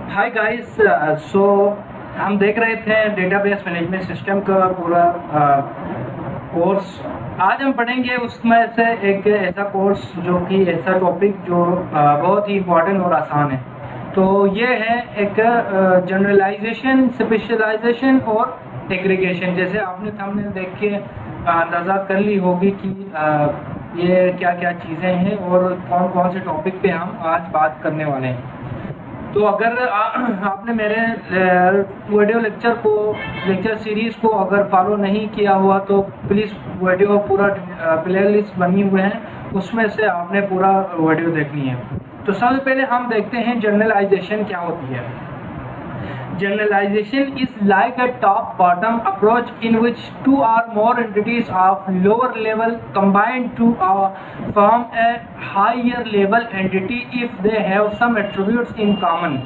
Hi guys. सो हम देख रहे थे डेटाबेस मैनेजमेंट सिस्टम का पूरा कोर्स। आज हम पढ़ेंगे उसमें से एक ऐसा कोर्स जो कि ऐसा टॉपिक जो बहुत ही इम्पोर्टेंट और आसान है। तो ये है एक जनरलाइजेशन, स्पेशलाइजेशन और एग्रीगेशन। जैसे आपने थंबनेल देख के अंदाज़ा कर ली होगी कि ये क्या क्या चीज़ें हैं और कौन कौन से टॉपिक पे हम आज बात करने वाले हैं। तो अगर आपने मेरे वीडियो लेक्चर सीरीज़ को अगर फॉलो नहीं किया हुआ तो प्लीज़ वीडियो पूरा प्लेलिस्ट बनी हुए हैं, उसमें से आपने पूरा वीडियो देखनी है। तो सबसे पहले हम देखते हैं जनरलाइजेशन क्या होती है। Generalization is like a top-bottom approach in which two or more entities of lower level combine to form a higher level entity if they have some attributes in common।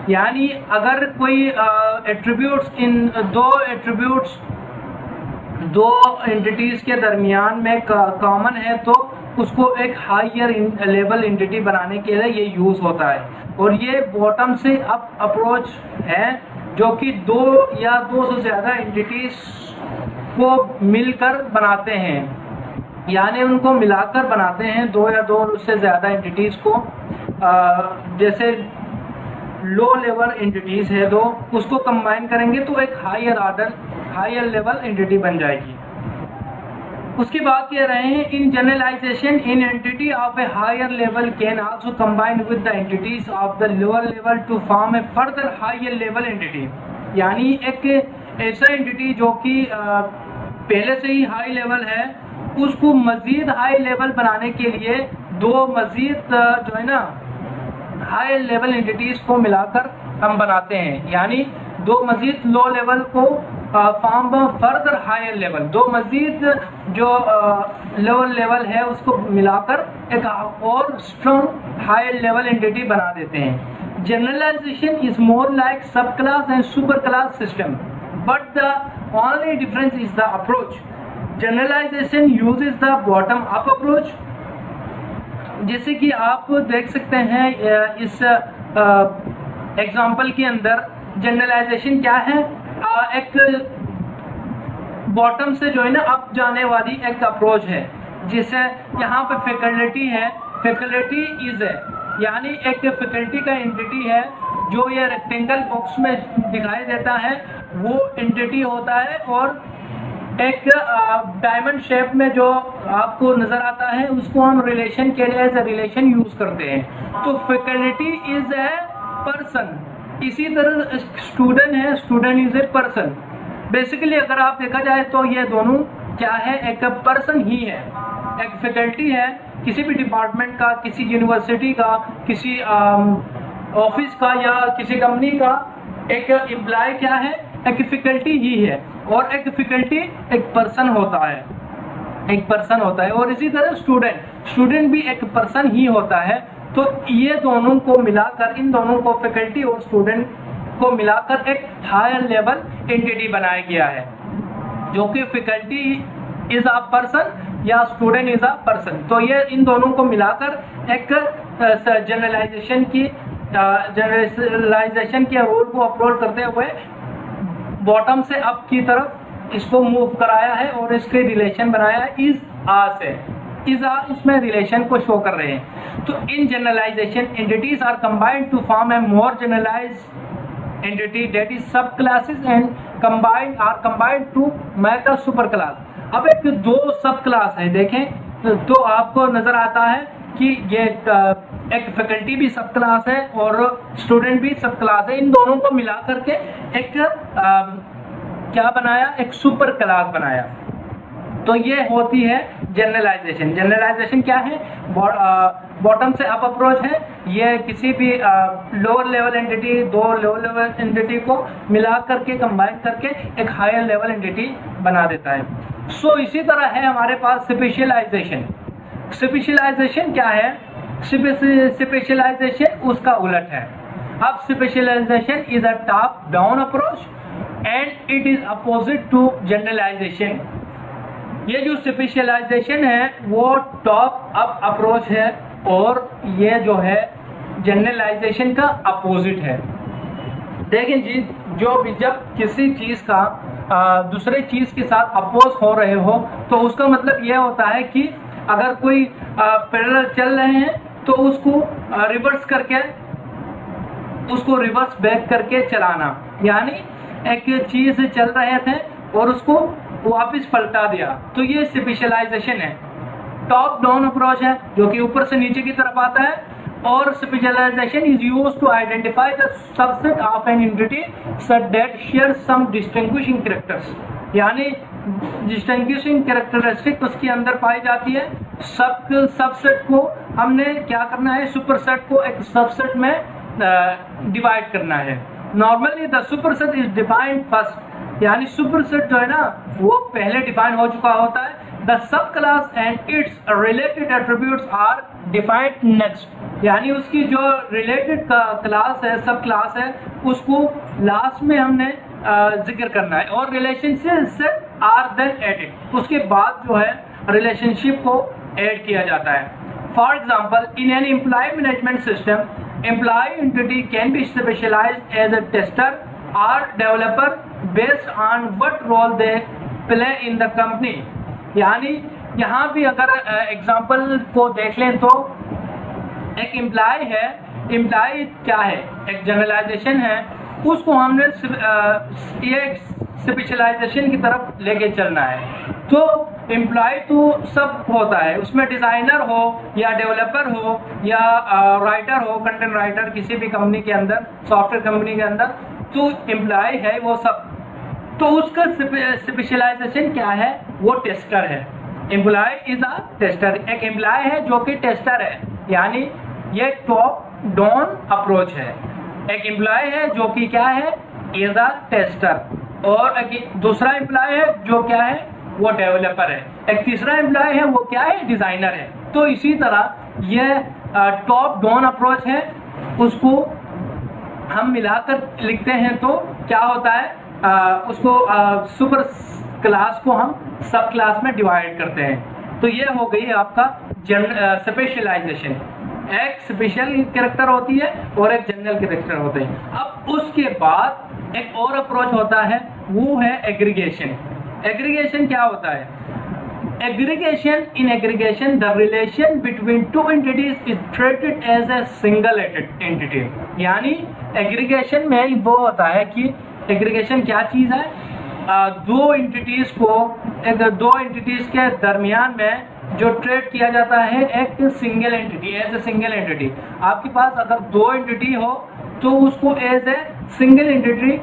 यानी अगर कोई दो एंटिटीज़ के दरमियान में कॉमन है तो उसको एक हायर लेवल एंटिटी बनाने के लिए ये यूज़ होता है। और ये बॉटम से अप अप्रोच है जो कि दो या दो से ज़्यादा एंटिटीज़ को मिलकर बनाते हैं, यानी उनको मिलाकर बनाते हैं दो या दो से ज़्यादा एंटिटीज़ को। जैसे लो लेवल एंटिटीज़ है दो, उसको कंबाइन करेंगे तो एक हायर लेवल एंटिटी बन जाएगी। उसकी बात कह रहे हैं in generalisation in entity of a higher level can also combine with the entities of the lower level to form a further higher level entity. यानी एक ऐसा एंटिटी जो कि पहले से ही हाई लेवल है, उसको मज़ीद हाई लेवल बनाने के लिए दो मज़ीद जो है ना हाई लेवल एंटिटीज़ को मिलाकर हम बनाते हैं। यानी दो मज़ीद लो लेवल को फॉर्म फर्दर हायर लेवल, दो मज़ीद जो लोअर लेवल है उसको मिलाकर एक और स्ट्रॉन्ग हायर लेवल एंटिटी बना देते हैं। Generalisation is more like sub class and super class system, but the only difference is the approach. Generalisation uses the bottom up approach. जैसे कि आप देख सकते हैं इस एग्जाम्पल के अंदर जनरलाइजेशन क्या है, एक बॉटम से जो है ना अप जाने वाली एक अप्रोच है। जिसे यहाँ पे फैकल्टी है, फैकल्टी इज है, यानी एक फैकल्टी का एंटिटी है जो ये रेक्टेंगल बॉक्स में दिखाई देता है, वो एंटिटी होता है। और एक डायमंड शेप में जो आपको नज़र आता है उसको हम रिलेशन के लिए एज ए रिलेशन यूज़ करते हैं। तो फैकल्टी इज ए पर्सन। इसी तरह स्टूडेंट है, student is a person. Basically अगर आप देखा जाए तो ये दोनों क्या है, एक पर्सन ही है। एक फैकल्टी है किसी भी डिपार्टमेंट का, किसी यूनिवर्सिटी का, किसी ऑफिस का या किसी कंपनी का, एक एम्प्लॉय क्या है, एक फैकल्टी ही है। और एक फैकल्टी एक पर्सन होता है, एक पर्सन होता है। और इसी तरह स्टूडेंट भी एक पर्सन ही होता है। तो ये दोनों को मिलाकर, इन दोनों को फैकल्टी और स्टूडेंट को मिलाकर एक हायर लेवल एंटिटी बनाया गया है, जो कि फैकल्टी इज अ पर्सन या स्टूडेंट इज अ पर्सन। तो ये इन दोनों को मिलाकर एक जनरलाइजेशन के रूल को अप्रोच करते हुए बॉटम से अप की तरफ इसको मूव कराया है और इसके रिलेशन बनाया है इज आ से। इज आ इसमें रिलेशन को शो कर रहे हैं। तो in generalisation entities are combined to form a more generalised entity that is sub classes and combined to make a super class. अब एक दो सब क्लास है, देखें तो आपको नजर आता है कि ये एक फैकल्टी भी सब क्लास है और स्टूडेंट भी सब क्लास है। इन दोनों को मिला करके एक क्या बनाया, एक सुपर क्लास बनाया। तो ये होती है जनरलाइजेशन। जनरलाइजेशन क्या है, बॉटम से अप अप्रोच है। ये किसी भी लोअर लेवल एंटिटी, दो लोअर लेवल एंटिटी को मिला करके कंबाइन करके एक हायर लेवल एंटिटी बना देता है। सो इसी तरह है हमारे पास स्पेशलाइजेशन। स्पेशलाइजेशन क्या है, स्पेशलाइजेशन उसका उलट है। अब specialisation is a top down approach and it is opposite to generalisation. ये जो स्पेशलाइजेशन है वो टॉप अप अप्रोच है और ये जो है जनरलाइजेशन का अपोजिट है। देखें जी, जो भी जब किसी चीज़ का दूसरे चीज़ के साथ अपोज हो रहे हो तो उसका मतलब यह होता है कि अगर कोई पैरेलल चल रहे हैं तो उसको रिवर्स करके, उसको रिवर्स बैक करके चलाना, यानी एक चीज़ चल रहे थे और उसको वापस पलटा दिया, तो ये स्पेशलाइजेशन है। टॉप डाउन अप्रोच है जो कि ऊपर से नीचे की तरफ आता है, और specialisation is used to identify the subset of an entity such that share some distinguishing characters, यानी डिस्टिंग्विशिंग कैरेक्टरिस्टिक उसके अंदर पाई जाती है। सबसेट को हमने क्या करना है, सुपरसेट को एक सबसेट में डिवाइड करना है। Normally the superset is defined first, यानी सुपरसेट जो है ना वो पहले डिफाइन हो चुका होता है। The sub class and its related attributes are defined next, यानी उसकी जो रिलेटेड क्लास है, सब क्लास है, उसको लास्ट में हमने जिक्र करना है। और रिलेशनशिप आर देन एडेड, उसके बाद जो है रिलेशनशिप को ऐड किया जाता है। For example, in an employ management system, employ entity can be specialised as a tester और developer based on what role they play in the company. यानी यहाँ भी अगर एग्जाम्पल को देख लें तो एक एम्प्लॉय है, एम्प्लॉय क्या है, एक जनरलाइजेशन है, उसको हमने ये स्पेशलाइजेशन की तरफ लेके चलना है। तो एम्प्लॉय तो सब होता है, उसमें डिज़ाइनर हो या डेवलपर हो या राइटर हो, कंटेंट राइटर किसी भी कंपनी के अंदर, सॉफ्टवेयर कंपनी के अंदर, तो एम्प्लॉय है वो सब। तो उसका स्पेशलाइजेशन क्या है, वो टेस्टर है। एम्प्लॉय इज अ टेस्टर, एक एम्प्लॉय है जो कि टेस्टर है, यानी ये टॉप डाउन अप्रोच है। एक एम्प्लॉय है जो कि क्या है, इज अ टेस्टर, और एक दूसरा एम्प्लॉय है जो क्या है, वो डेवलपर है। एक तीसरा एम्प्लॉय है वो क्या है, डिज़ाइनर है। तो इसी तरह ये टॉप डाउन अप्रोच है, उसको हम मिलाकर लिखते हैं तो क्या होता है, उसको सुपर क्लास को हम सब क्लास में डिवाइड करते हैं। तो ये हो गई आपका स्पेशलाइजेशन। एक स्पेशल कैरेक्टर होती है और एक जनरल कैरेक्टर होते हैं। अब उसके बाद एक और अप्रोच होता है, वो है एग्रीगेशन। एग्रीगेशन क्या होता है, aggregation, in aggregation the relation between two entities is treated as a single entity. यानी एग्रीगेशन में वो होता है कि एग्रीगेशन क्या चीज़ है, दो एंटिटीज़ को, दो एंटिटीज़ के दरमियान में जो ट्रेड किया जाता है एक single entity, as a single entity. आपके पास अगर दो एंटिटी हो तो उसको एज ए सिंगल एंटिटी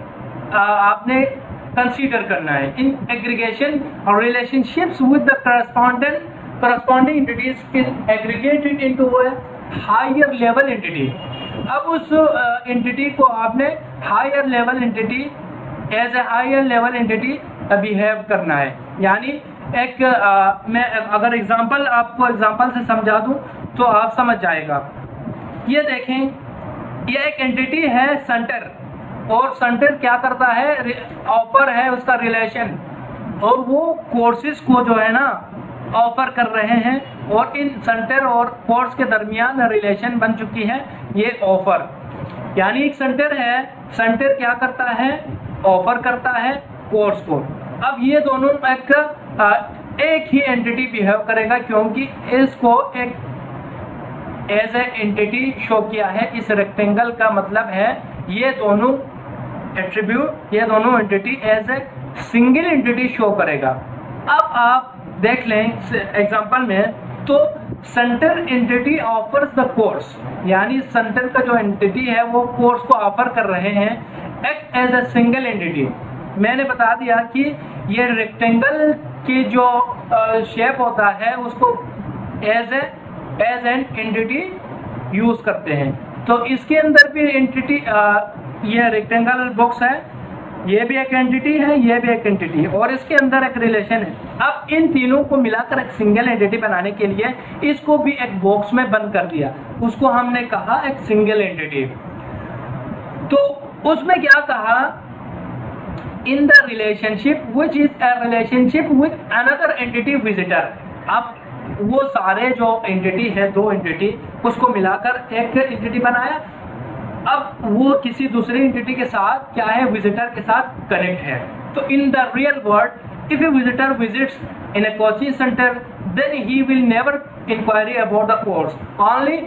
आपने कंसीडर करना है। इन एग्रीगेशन और relationships with the corresponding entities is aggregated into a higher level entity. अब उस एंटिटी को आपने higher level entity, as a higher level entity behave करना है। यानी एक मैं अगर एग्जांपल आपको एग्जांपल से समझा दूं तो आप समझ जाएगा। ये देखें, ये एक एंटिटी है सेंटर, और सेंटर क्या करता है, ऑफर है उसका रिलेशन, और वो कोर्सेज को जो है ना ऑफर कर रहे हैं, और इन सेंटर और कोर्स के दरमियान रिलेशन बन चुकी है ये ऑफर। यानी एक सेंटर है, सेंटर क्या करता है, ऑफर करता है कोर्स को। अब ये दोनों एक ही एंटिटी बिहेव करेगा, क्योंकि इसको एक एज ए एंटिटी शो किया है। इस रेक्टेंगल का मतलब है ये दोनों एट्रीब्यूट, ये दोनों entity as a single entity show करेगा। अब आप देख लें एग्जांपल में, तो centre entity offers the course, यानी सेंटर का जो एंटिटी है वो कोर्स को ऑफर कर रहे हैं act as a single entity. मैंने बता दिया कि ये रेक्टेंगल की जो शेप होता है उसको एज एन एंटिटी यूज करते हैं। तो इसके अंदर भी एंटिटी, ये रेक्टेंगल बॉक्स है, ये भी एक एंटिटी है, ये भी एक एंटिटी है, और इसके अंदर एक रिलेशन है। अब इन तीनों को मिलाकर एक सिंगल एंटिटी बनाने के लिए इसको भी एक बॉक्स में बंद कर दिया, उसको हमने कहा एक सिंगल एंटिटी। तो उसमें क्या कहा, in the relationship which is a relationship with another entity visitor. अब वो सारे जो एंटिटी है, दो एंटिटी, उसको मिलाकर एक एंटिटी बनाया, अब वो किसी दूसरे एंटिटी के साथ क्या है, विजिटर के साथ कनेक्ट है। तो in the real world if a visitor visits in a coaching centre then he will never inquiry about the course only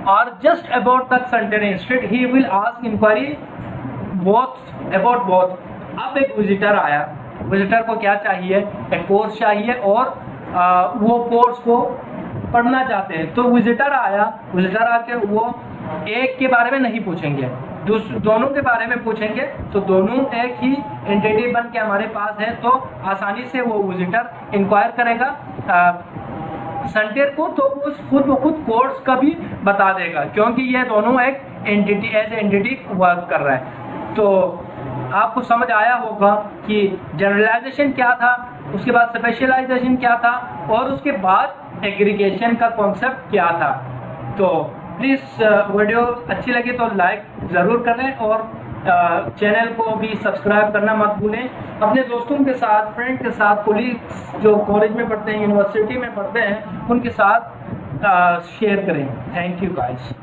और just about the centre, instead he will ask inquiry both about both. अब एक visitor आया, visitor को क्या चाहिए, एक course चाहिए और वो कोर्स को पढ़ना चाहते हैं। तो विजिटर आया, विजिटर आके वो एक के बारे में नहीं पूछेंगे, दोनों के बारे में पूछेंगे। तो दोनों एक ही एंटिटी बन के हमारे पास है, तो आसानी से वो विजिटर इंक्वायर करेगा सेंटर को, तो वो खुद ब खुद कोर्स का भी बता देगा, क्योंकि ये दोनों एक एंटिटी एज एंटिटी वर्क कर रहा है। तो आपको समझ आया होगा कि जनरलाइजेशन क्या था, उसके बाद स्पेशलाइजेशन क्या था और उसके बाद एग्रीगेशन का कॉन्सेप्ट क्या था। तो प्लीज़ वीडियो अच्छी लगी तो लाइक ज़रूर करें और चैनल को भी सब्सक्राइब करना मत भूलें। अपने दोस्तों के साथ, फ्रेंड के साथ, कोलीग्स जो कॉलेज में पढ़ते हैं, यूनिवर्सिटी में पढ़ते हैं, उनके साथ शेयर करें। Thank you guys.